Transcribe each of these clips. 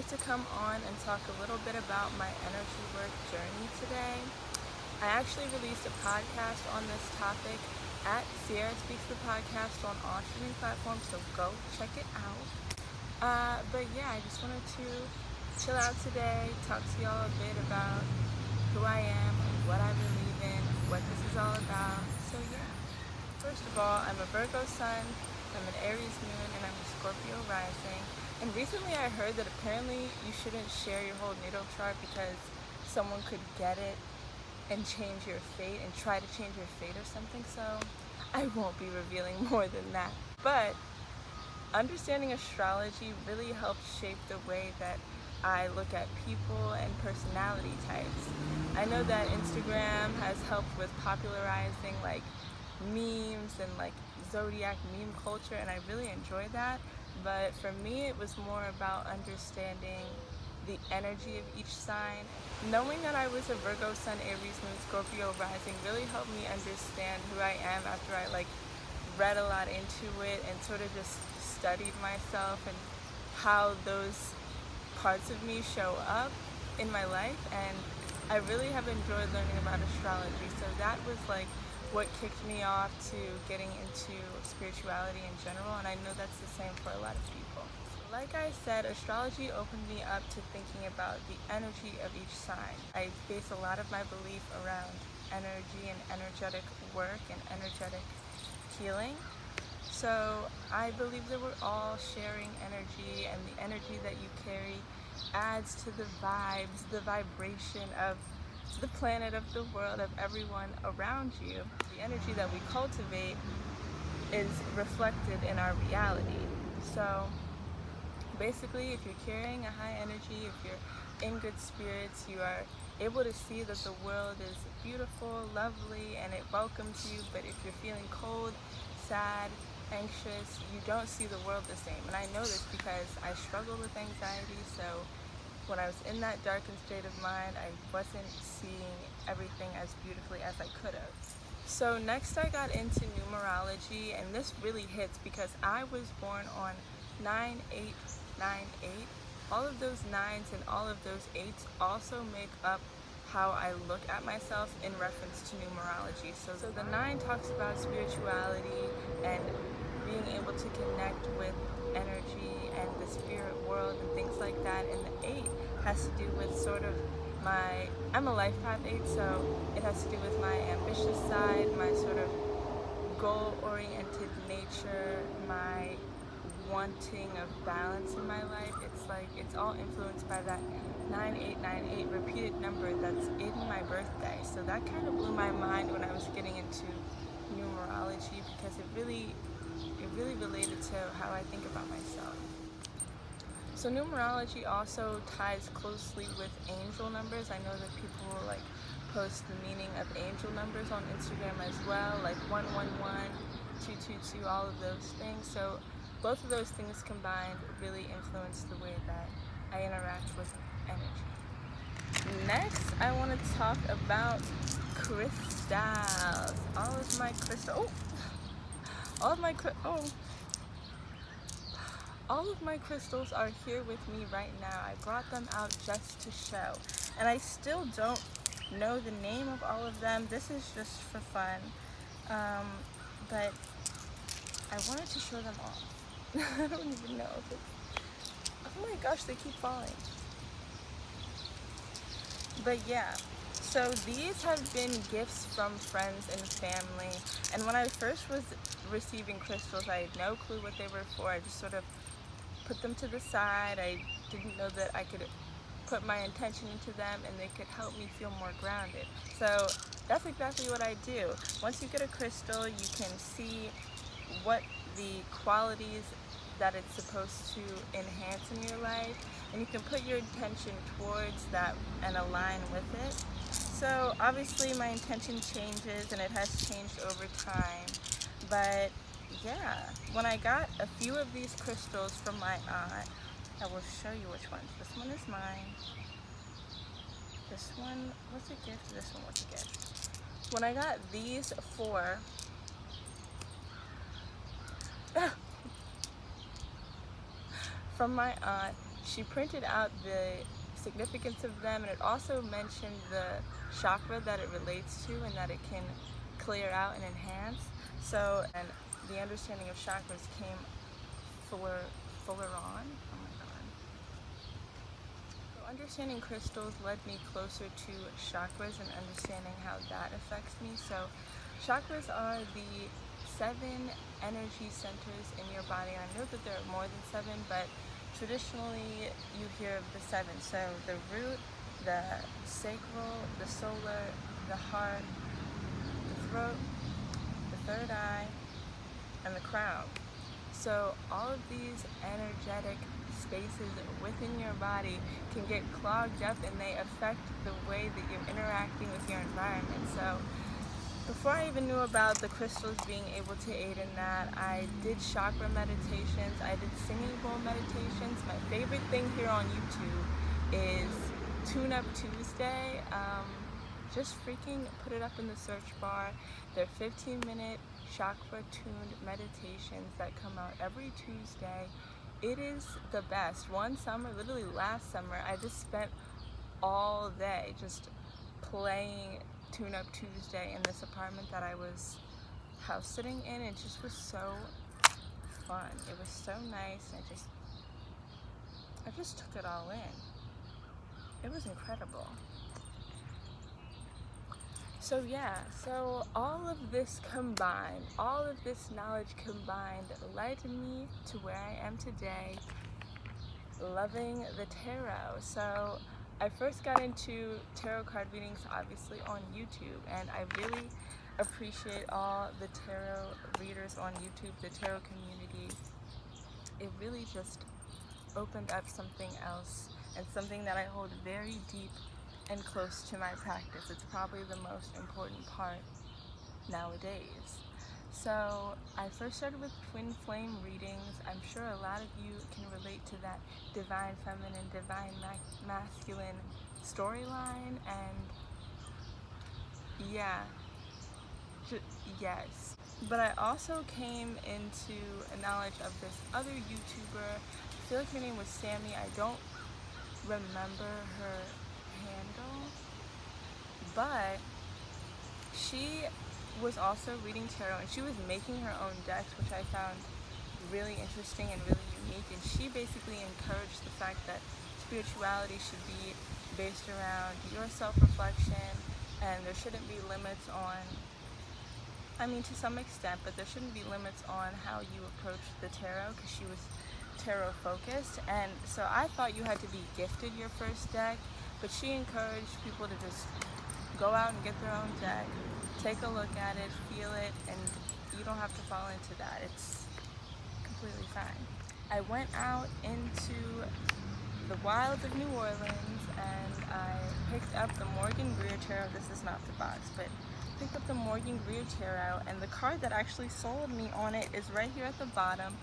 wanted to come on and talk a little bit about my energy work journey today. I actually released a podcast on this topic at Sierra Speaks the Podcast on all streaming platforms, so go check it out. But yeah, I just wanted to chill out today, talk to y'all a bit about who I am, what I believe in, what this is all about. So yeah, first of all, I'm a Virgo sun, I'm an Aries moon, and I'm a Scorpio rising. And recently I heard that apparently you shouldn't share your whole natal chart because someone could get it and change your fate and try to change your fate or something, so I won't be revealing more than that. But understanding astrology really helped shape the way that I look at people and personality types. I know that Instagram has helped with popularizing like memes and like zodiac meme culture, and I really enjoy that. But for me, it was more about understanding the energy of each sign. Knowing that I was a Virgo sun, Aries moon, Scorpio rising really helped me understand who I am after I like read a lot into it and sort of just studied myself and how those parts of me show up in my life. And I really have enjoyed learning about astrology, so that was like what kicked me off to getting into spirituality in general, and I know that's the same for a lot of people. Like I said, astrology opened me up to thinking about the energy of each sign. I base a lot of my belief around energy and energetic work and energetic healing. So I believe that we're all sharing energy, and the energy that you carry adds to the vibes, the vibration of the planet, of the world, of everyone around you. The energy that we cultivate is reflected in our reality. So basically, if you're carrying a high energy, if you're in good spirits, you are able to see that the world is beautiful, lovely, and it welcomes you. But if you're feeling cold, sad, anxious, you don't see the world the same. And I know this because I struggle with anxiety, so when I was in that darkened state of mind, I wasn't seeing everything as beautifully as I could have. So next I got into numerology, and this really hits because I was born on 9-8-9-8. All of those 9s and all of those 8s also make up how I look at myself in reference to numerology. So the 9 talks about spirituality and being able to connect with energy and the spirit world and things like that, and the 8 has to do with sort of I'm a life path 8, so it has to do with my ambitious side, my sort of goal-oriented nature, my wanting of balance in my life. It's all influenced by that 9-8-9-8 repeated number that's in my birthday. So that kind of blew my mind when I was getting into numerology, because it really related to how I think about myself. So numerology also ties closely with angel numbers. I know that people will like post the meaning of angel numbers on Instagram as well, like 111, 222, all of those things. So both of those things combined really influence the way that I interact with energy. Next, I want to talk about crystals. All of my crystals are here with me right now. I brought them out just to show, and I still don't know the name of all of them. This is just for fun, but I wanted to show them off. I don't even know if it's... Oh my gosh, they keep falling. But yeah, so these have been gifts from friends and family, and when I first was receiving crystals, I had no clue what they were for. I just sort of put them to the side. I didn't know that I could put my intention into them and they could help me feel more grounded. So that's exactly what I do. Once you get a crystal, you can see what the qualities that it's supposed to enhance in your life, and you can put your intention towards that and align with it. So obviously my intention changes, and it has changed over time, but yeah, when I got a few of these crystals from my aunt, I will show you which ones. This one is mine. This one was a gift. This one was a gift. When I got these 4, from my aunt, she printed out the significance of them, and it also mentioned the chakra that it relates to and that it can clear out and enhance. So, and the understanding of chakras came fuller on. Oh my god. So understanding crystals led me closer to chakras and understanding how that affects me. So chakras are the 7 energy centers in your body. I know that there are more than 7, but traditionally you hear of the 7. So the root, the sacral, the solar, the heart, the throat, the third eye, and the crown. So all of these energetic spaces within your body can get clogged up, and they affect the way that you're interacting with your environment. So before I even knew about the crystals being able to aid in that, I did chakra meditations, I did singing bowl meditations. My favorite thing here on YouTube is Tune Up Tuesday. Just freaking put it up in the search bar. They're 15-minute chakra-tuned meditations that come out every Tuesday. It is the best. One summer, literally last summer, I just spent all day just playing Tune Up Tuesday in this apartment that I was house sitting in. It just was so fun. It was so nice. I just took it all in. It was incredible. So yeah, so all of this combined, all of this knowledge combined led me to where I am today, loving the tarot. So I first got into tarot card readings obviously on YouTube, and I really appreciate all the tarot readers on YouTube, the tarot community. It really just opened up something else, and something that I hold very deep and close to my practice. It's probably the most important part nowadays. So I first started with twin flame readings. I'm sure a lot of you can relate to that divine feminine, divine masculine storyline, and yeah, yes. But I also came into a knowledge of this other YouTuber. I feel like her name was Sammy. I don't remember her handle, but she was also reading tarot, and she was making her own decks, which I found really interesting and really unique. And she basically encouraged the fact that spirituality should be based around your self-reflection, and there shouldn't be limits on, I mean, to some extent, but there shouldn't be limits on how you approach the tarot, because she was tarot focused. And so I thought you had to be gifted your first deck, but she encouraged people to just go out and get their own deck, take a look at it, feel it, and you don't have to fall into that. It's completely fine. I went out into the wilds of New Orleans, and I picked up the Morgan Greer Tarot. This is not the box, but picked up the Morgan Greer Tarot, and the card that actually sold me on it is right here at the bottom.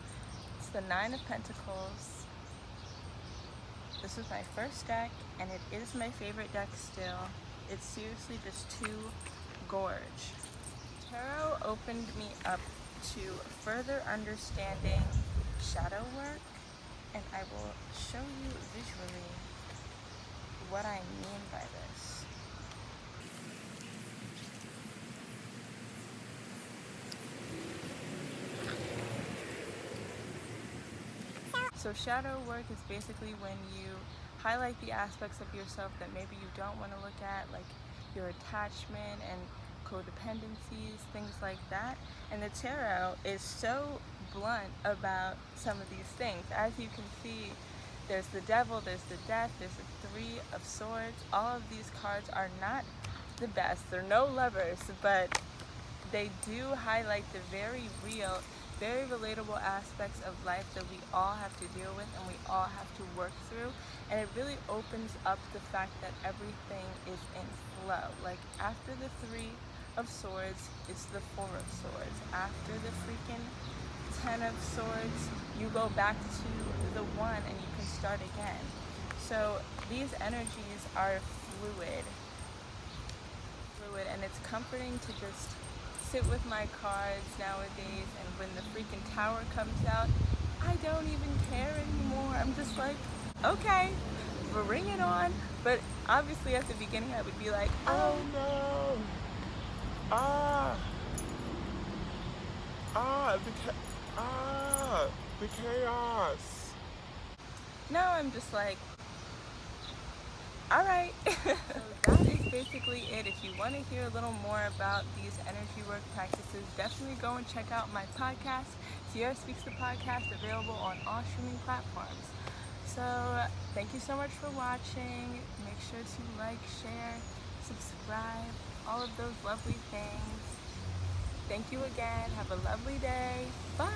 It's the 9 of Pentacles. This was my first deck, and it is my favorite deck still. It's seriously just too gorge. Tarot opened me up to further understanding shadow work, and I will show you visually what I mean by this. So shadow work is basically when you highlight the aspects of yourself that maybe you don't want to look at, like your attachment and codependencies, things like that. And the tarot is so blunt about some of these things. As you can see, there's the devil, there's the death, there's the 3 of swords. All of these cards are not the best. They're no lovers, but they do highlight the very real, very relatable aspects of life that we all have to deal with and we all have to work through. And it really opens up the fact that everything is in flow. Like after the 3 of swords, it's the 4 of swords. After the freaking 10 of swords, you go back to the 1 and you can start again. So these energies are fluid, and it's comforting to just sit with my cards nowadays, and when the freaking tower comes out, I don't even care anymore. I'm just like, Okay, bring it on. But obviously at the beginning I would be like, Oh no! Ah! Ah! The chaos! now I'm just like, all right. So that is basically it. If you want to hear a little more about these energy work practices, definitely go and check out my podcast, Sierra Speaks the Podcast, available on all streaming platforms. So thank you so much for watching. Make sure to like, share, subscribe, all of those lovely things. Thank you again. Have a lovely day. Bye.